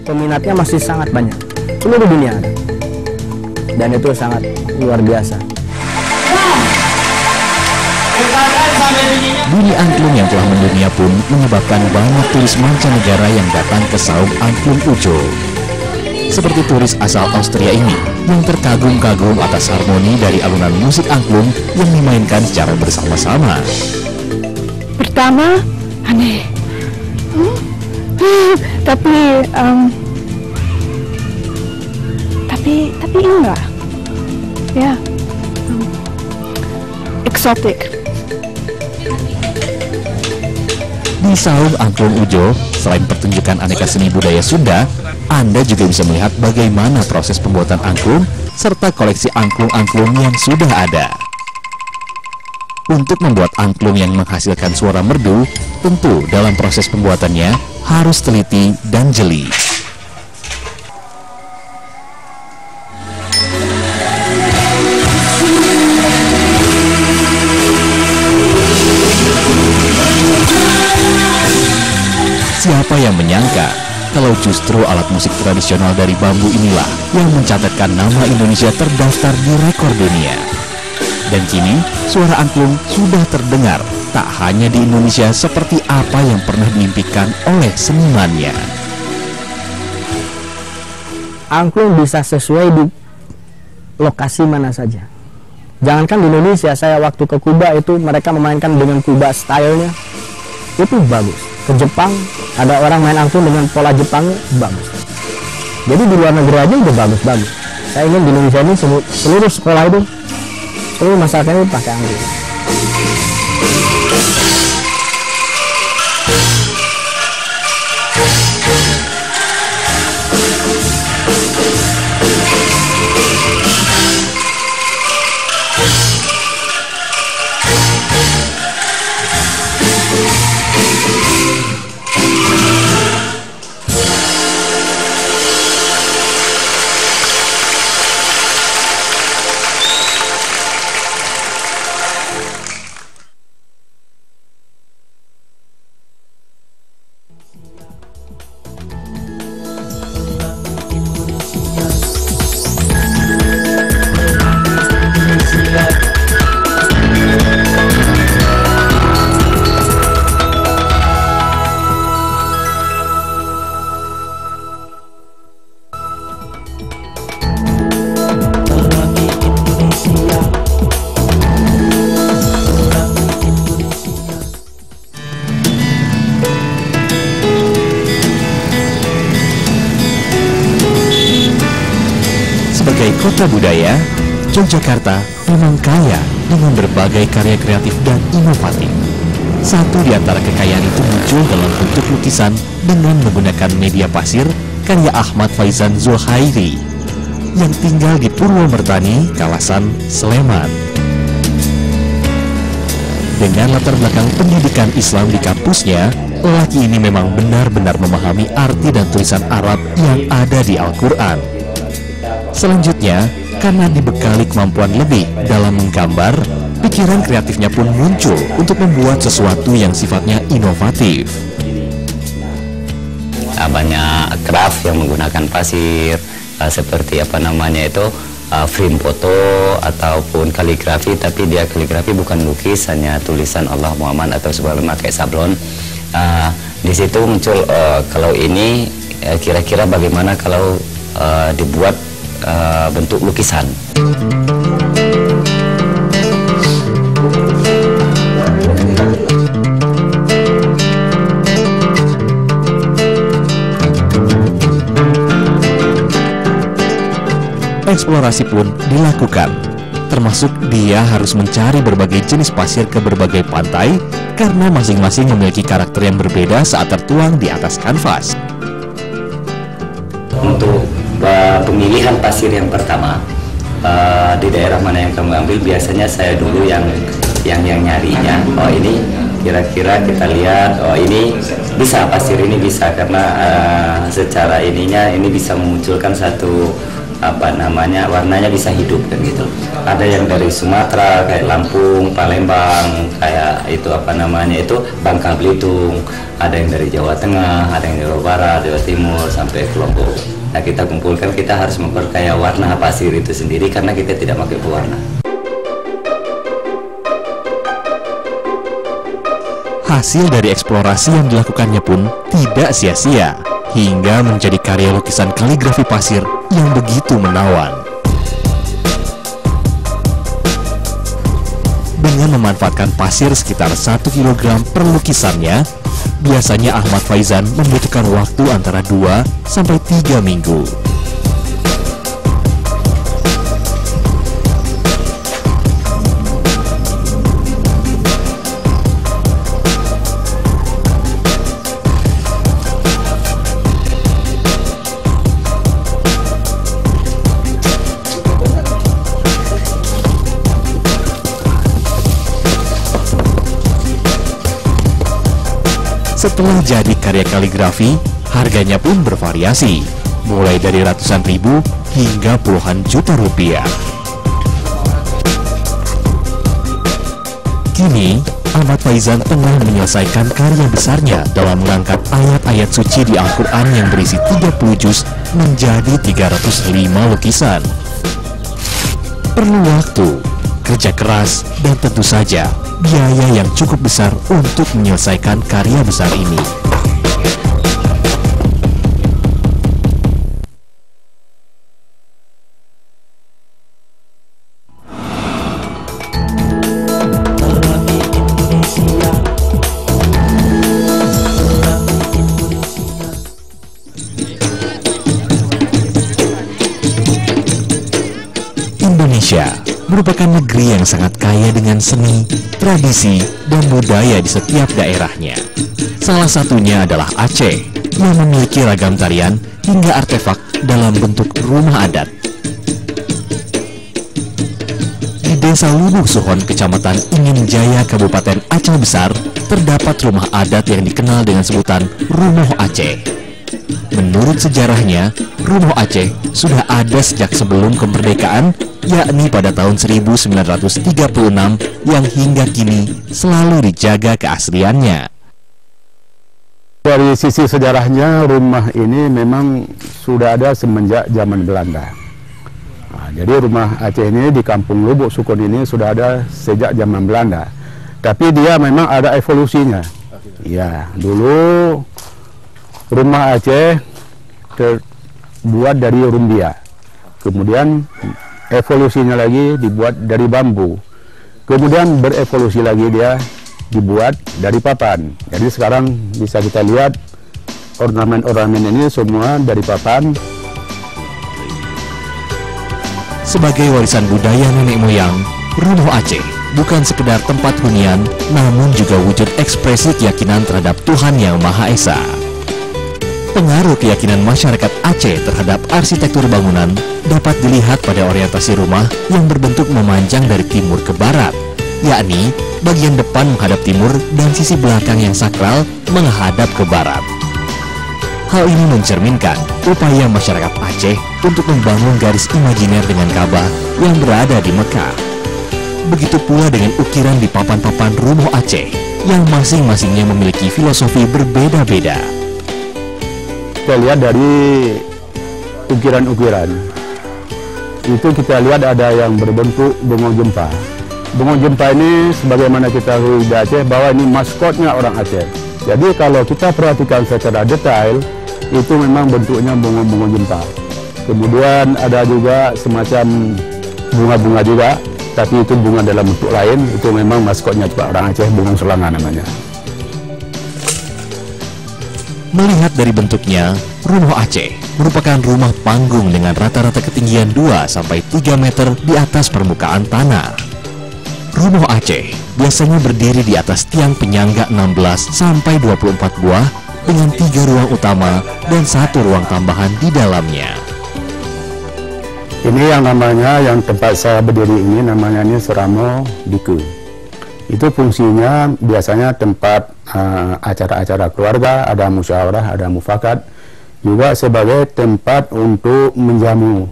Peminatnya masih sangat banyak, seluruh dunia ada. Dan itu sangat luar biasa. Bunyi angklung yang telah mendunia pun menyebabkan banyak turis mancanegara yang datang ke Saung Angklung Ujo. Seperti turis asal Austria ini yang terkagum-kagum atas harmoni dari alunan musik angklung yang dimainkan secara bersama-sama. Pertama, aneh. Tapi enggak. Ya. Eksotik. Di Saung Angklung Ujo, selain pertunjukan aneka seni budaya Sunda, Anda juga bisa melihat bagaimana proses pembuatan angklung serta koleksi angklung-angklung yang sudah ada. Untuk membuat angklung yang menghasilkan suara merdu, tentu dalam proses pembuatannya harus teliti dan jeli. Siapa yang menyangka kalau justru alat musik tradisional dari bambu inilah yang mencatatkan nama Indonesia terdaftar di rekor dunia. Dan kini, suara angklung sudah terdengar tak hanya di Indonesia seperti apa yang pernah diimpikan oleh senimannya. Angklung bisa sesuai di lokasi mana saja. Jangankan di Indonesia, saya waktu ke Kuba itu mereka memainkan dengan Kuba stylenya, itu bagus. Ke Jepang, ada orang main angklung dengan pola Jepangnya, bagus. Jadi di luar negeri aja udah bagus-bagus. Saya ingin di Indonesia ini seluruh sekolah itu, seluruh masyarakat itu pakai angklung. Sebagai kota budaya, Yogyakarta memang kaya dengan berbagai karya kreatif dan inovatif. Satu di antara kekayaan itu muncul dalam bentuk lukisan dengan menggunakan media pasir karya Ahmad Faizan Zulhairi yang tinggal di Purwomertani, kawasan Sleman. Dengan latar belakang pendidikan Islam di kampusnya, lelaki ini memang benar-benar memahami arti dan tulisan Arab yang ada di Al-Quran. Selanjutnya, karena dibekali kemampuan lebih dalam menggambar, pikiran kreatifnya pun muncul untuk membuat sesuatu yang sifatnya inovatif. Banyak craft yang menggunakan pasir, seperti frame foto ataupun kaligrafi, tapi dia kaligrafi bukan lukis, hanya tulisan Allah Muhammad atau sebagainya pakai sablon. Di situ muncul kalau ini kira-kira bagaimana kalau dibuat bentuk lukisan. Eksplorasi pun dilakukan, termasuk dia harus mencari berbagai jenis pasir ke berbagai pantai karena masing-masing memiliki karakter yang berbeda saat tertuang di atas kanvas. Untuk pemilihan pasir yang pertama, di daerah mana yang kamu ambil, biasanya saya dulu yang nyarinya. Oh, ini kira-kira kita lihat, oh ini bisa, pasir ini bisa, karena secara ininya ini bisa memunculkan satu warnanya bisa hidup kan gitu. Ada yang dari Sumatera kayak Lampung, Palembang, kayak itu Bangka Belitung, ada yang dari Jawa Tengah, ada yang dari Jawa Barat, Jawa Timur sampai ke Lombok. Nah, kita kumpulkan, kita harus memperkaya warna pasir itu sendiri karena kita tidak pakai pewarna. Hasil dari eksplorasi yang dilakukannya pun tidak sia-sia, hingga menjadi karya lukisan kaligrafi pasir yang begitu menawan. Dengan memanfaatkan pasir sekitar 1 kg per lukisannya, biasanya Ahmad Faizan membutuhkan waktu antara 2 sampai 3 minggu. Setelah jadi karya kaligrafi, harganya pun bervariasi, mulai dari ratusan ribu hingga puluhan juta rupiah. Kini, Ahmad Faizan tengah menyelesaikan karya besarnya dalam mengangkat ayat-ayat suci di Al-Quran yang berisi 30 juz menjadi 305 lukisan. Perlu waktu, kerja keras, dan tentu saja biaya yang cukup besar untuk menyelesaikan karya besar ini. Indonesia merupakan negeri yang sangat kaya dengan seni, tradisi, dan budaya di setiap daerahnya. Salah satunya adalah Aceh, yang memiliki ragam tarian hingga artefak dalam bentuk rumah adat. Di Desa Lubuk Suhon, Kecamatan Ingin Jaya, Kabupaten Aceh Besar, terdapat rumah adat yang dikenal dengan sebutan Rumoh Aceh. Menurut sejarahnya, Rumoh Aceh sudah ada sejak sebelum kemerdekaan, yakni pada tahun 1936, yang hingga kini selalu dijaga keasliannya. Dari sisi sejarahnya, rumah ini memang sudah ada semenjak zaman Belanda. Nah, jadi rumah Aceh ini di Kampung Lubuk Suhon ini sudah ada sejak zaman Belanda. Tapi dia memang ada evolusinya. Ya, dulu rumah Aceh terbuat dari rumbia. Kemudian evolusinya lagi dibuat dari bambu. Kemudian berevolusi lagi dia dibuat dari papan. Jadi sekarang bisa kita lihat ornamen-ornamen ini semua dari papan. Sebagai warisan budaya nenek moyang, Rumoh Aceh bukan sekedar tempat hunian, namun juga wujud ekspresi keyakinan terhadap Tuhan Yang Maha Esa. Pengaruh keyakinan masyarakat Aceh terhadap arsitektur bangunan dapat dilihat pada orientasi rumah yang berbentuk memanjang dari timur ke barat, yakni bagian depan menghadap timur dan sisi belakang yang sakral menghadap ke barat. Hal ini mencerminkan upaya masyarakat Aceh untuk membangun garis imajiner dengan Ka'bah yang berada di Mekah. Begitu pula dengan ukiran di papan-papan Rumoh Aceh yang masing-masingnya memiliki filosofi berbeda-beda. Kita lihat dari ukiran-ukiran itu, kita lihat ada yang berbentuk bengong jempa. Bengong jempa ini sebagaimana kita tahu di Aceh bahwa ini maskotnya orang Aceh. Jadi kalau kita perhatikan secara detail, itu memang bentuknya bengong-bengong jempa. Kemudian ada juga semacam bunga-bunga juga, tapi itu bunga dalam bentuk lain. Itu memang maskotnya juga orang Aceh, bengong selanga namanya. Melihat dari bentuknya, Rumoh Aceh merupakan rumah panggung dengan rata-rata ketinggian 2-3 meter di atas permukaan tanah. Rumoh Aceh biasanya berdiri di atas tiang penyangga 16-24 buah dengan 3 ruang utama dan 1 ruang tambahan di dalamnya. Ini yang namanya, yang tempat saya berdiri ini namanya ini Seramo Diku. Itu fungsinya biasanya tempat acara-acara keluarga, ada musyawarah, ada mufakat, juga sebagai tempat untuk menjamu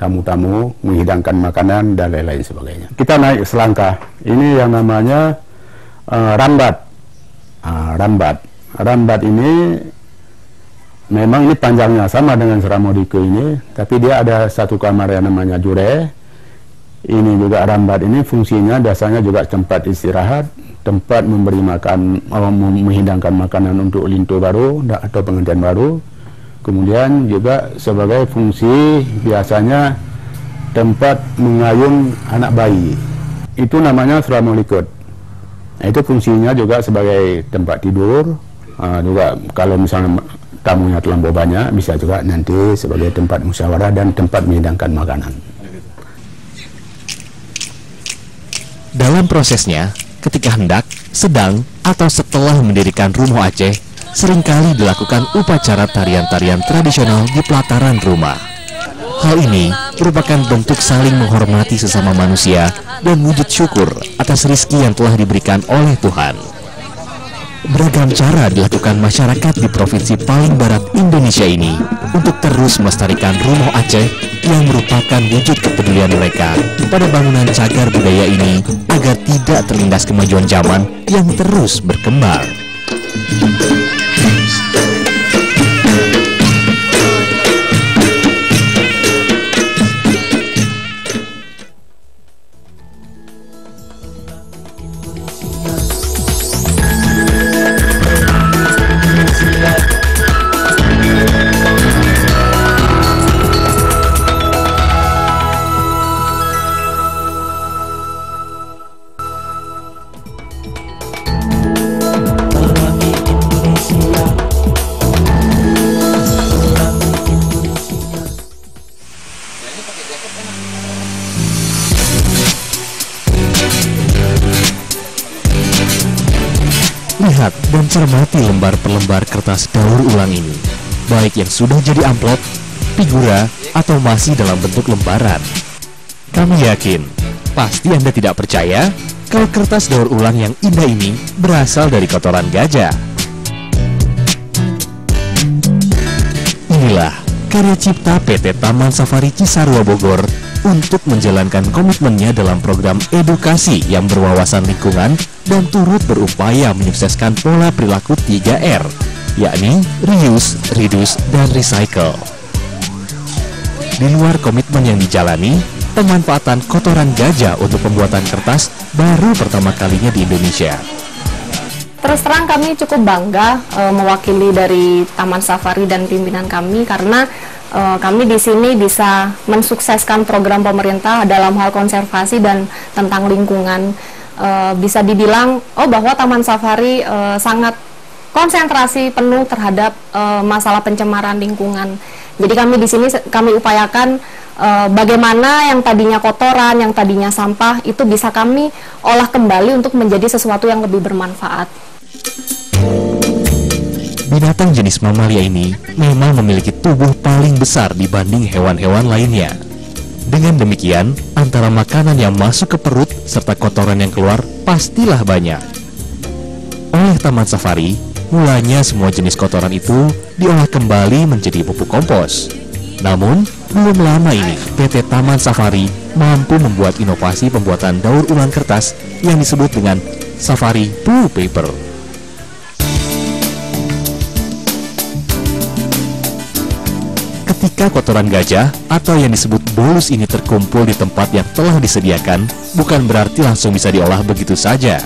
tamu-tamu, menghidangkan makanan dan lain-lain sebagainya. Kita naik selangkah. Ini yang namanya rambat. Rambat ini memang ini panjangnya sama dengan Suramodike ini, tapi dia ada satu kamar yang namanya jure. Ini juga rambat ini fungsinya biasanya juga tempat istirahat, tempat memberi makan, menghidangkan makanan untuk lintu baru atau pengantin baru. Kemudian juga sebagai fungsi biasanya tempat mengayun anak bayi. Itu namanya Suramolikut. Nah, itu fungsinya juga sebagai tempat tidur. Juga kalau misalnya tamunya terlampau banyak, bisa juga nanti sebagai tempat musyawarah dan tempat menghidangkan makanan. Dalam prosesnya, ketika hendak, sedang, atau setelah mendirikan rumah Aceh, seringkali dilakukan upacara tarian-tarian tradisional di pelataran rumah. Hal ini merupakan bentuk saling menghormati sesama manusia dan wujud syukur atas rezeki yang telah diberikan oleh Tuhan. Beragam cara dilakukan masyarakat di provinsi paling barat Indonesia ini untuk terus melestarikan rumah Aceh yang merupakan wujud kepedulian mereka pada bangunan cagar budaya ini agar tidak terlindas kemajuan zaman yang terus berkembang. Lihat dan cermati lembar per lembar kertas daur ulang ini, baik yang sudah jadi amplop, figura, atau masih dalam bentuk lembaran. Kami yakin, pasti Anda tidak percaya kalau kertas daur ulang yang indah ini berasal dari kotoran gajah. Inilah karya cipta PT Taman Safari Cisarua Bogor untuk menjalankan komitmennya dalam program edukasi yang berwawasan lingkungan dan turut berupaya menyukseskan pola perilaku 3R, yakni reuse, reduce, dan recycle. Di luar komitmen yang dijalani, pemanfaatan kotoran gajah untuk pembuatan kertas baru pertama kalinya di Indonesia. Terus terang kami cukup bangga mewakili dari Taman Safari dan pimpinan kami karena kami di sini bisa mensukseskan program pemerintah dalam hal konservasi dan tentang lingkungan. Bisa dibilang bahwa Taman Safari sangat konsentrasi penuh terhadap masalah pencemaran lingkungan. Jadi kami di sini kami upayakan bagaimana yang tadinya kotoran, yang tadinya sampah itu bisa kami olah kembali untuk menjadi sesuatu yang lebih bermanfaat. Binatang jenis mamalia ini memang memiliki tubuh paling besar dibanding hewan-hewan lainnya. Dengan demikian, antara makanan yang masuk ke perut serta kotoran yang keluar pastilah banyak. Oleh Taman Safari, mulanya semua jenis kotoran itu diolah kembali menjadi pupuk kompos. Namun, belum lama ini PT Taman Safari mampu membuat inovasi pembuatan daur ulang kertas yang disebut dengan Safari Blue Paper. Ketika kotoran gajah atau yang disebut bolus ini terkumpul di tempat yang telah disediakan, bukan berarti langsung bisa diolah begitu saja.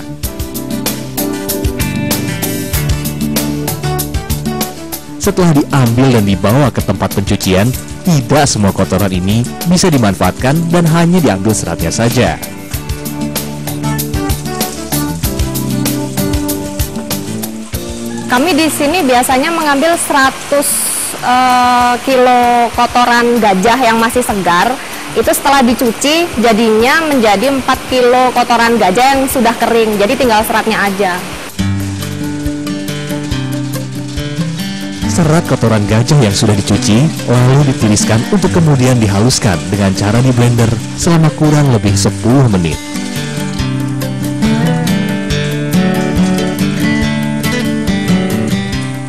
Setelah diambil dan dibawa ke tempat pencucian, tidak semua kotoran ini bisa dimanfaatkan dan hanya diambil seratnya saja. Kami di sini biasanya mengambil 100 kilo kotoran gajah yang masih segar. Itu setelah dicuci jadinya menjadi 4 kilo kotoran gajah yang sudah kering, jadi tinggal seratnya aja. Serat kotoran gajah yang sudah dicuci lalu ditiriskan untuk kemudian dihaluskan dengan cara di blender selama kurang lebih 10 menit.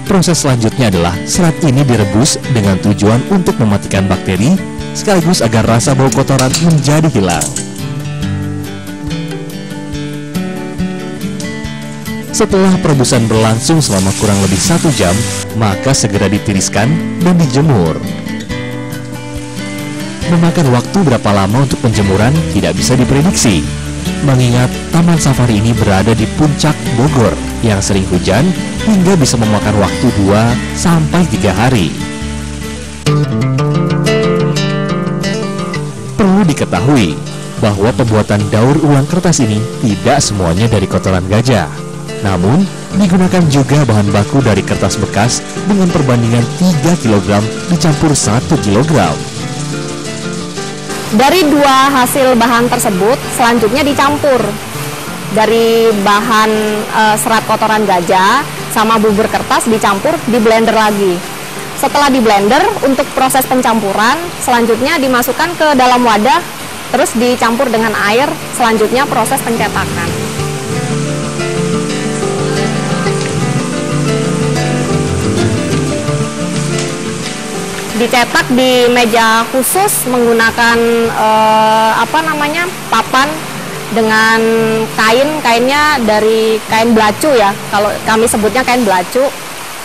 Proses selanjutnya adalah serat ini direbus dengan tujuan untuk mematikan bakteri, sekaligus agar rasa bau kotoran menjadi hilang. Setelah perebusan berlangsung selama kurang lebih 1 jam, maka segera ditiriskan dan dijemur. Memakan waktu berapa lama untuk penjemuran tidak bisa diprediksi, mengingat Taman Safari ini berada di puncak Bogor yang sering hujan hingga bisa memakan waktu 2-3 hari. Perlu diketahui bahwa pembuatan daur ulang kertas ini tidak semuanya dari kotoran gajah. Namun, digunakan juga bahan baku dari kertas bekas dengan perbandingan 3 kg dicampur 1 kg. Dari 2 hasil bahan tersebut, selanjutnya dicampur. Dari bahan serat kotoran gajah sama bubur kertas dicampur, di blender lagi. Setelah di blender, untuk proses pencampuran, selanjutnya dimasukkan ke dalam wadah, terus dicampur dengan air, selanjutnya proses pencetakan. Dicetak di meja khusus menggunakan papan dengan kainnya dari kain belacu ya, kalau kami sebutnya kain belacu.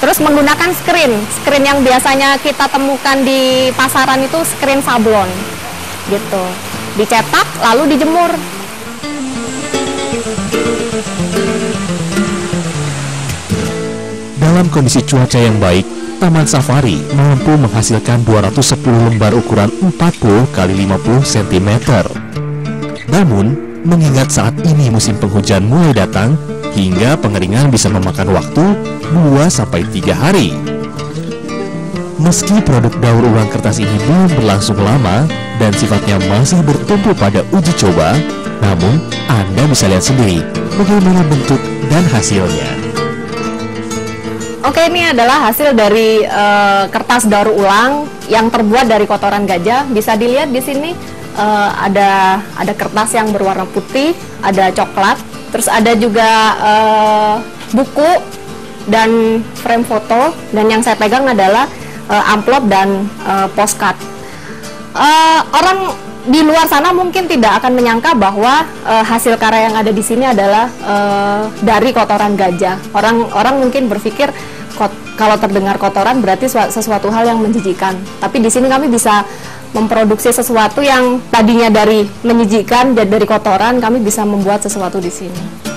Terus menggunakan screen yang biasanya kita temukan di pasaran itu screen sablon gitu. Dicetak lalu dijemur. Dalam kondisi cuaca yang baik, Taman Safari mampu menghasilkan 210 lembar ukuran 40 x 50 cm. Namun, mengingat saat ini musim penghujan mulai datang, hingga pengeringan bisa memakan waktu 2-3 hari. Meski produk daur ulang kertas ini belum berlangsung lama dan sifatnya masih bertumpu pada uji coba, namun Anda bisa lihat sendiri bagaimana bentuk dan hasilnya. Oke, ini adalah hasil dari kertas daur ulang yang terbuat dari kotoran gajah. Bisa dilihat di sini ada kertas yang berwarna putih, ada coklat, terus ada juga buku dan frame foto, dan yang saya pegang adalah amplop dan postcard. Orang di luar sana mungkin tidak akan menyangka bahwa hasil karya yang ada di sini adalah dari kotoran gajah. Orang mungkin berpikir kalau terdengar kotoran berarti sesuatu hal yang menjijikan. Tapi di sini kami bisa memproduksi sesuatu yang tadinya dari menjijikan, dari kotoran, kami bisa membuat sesuatu di sini.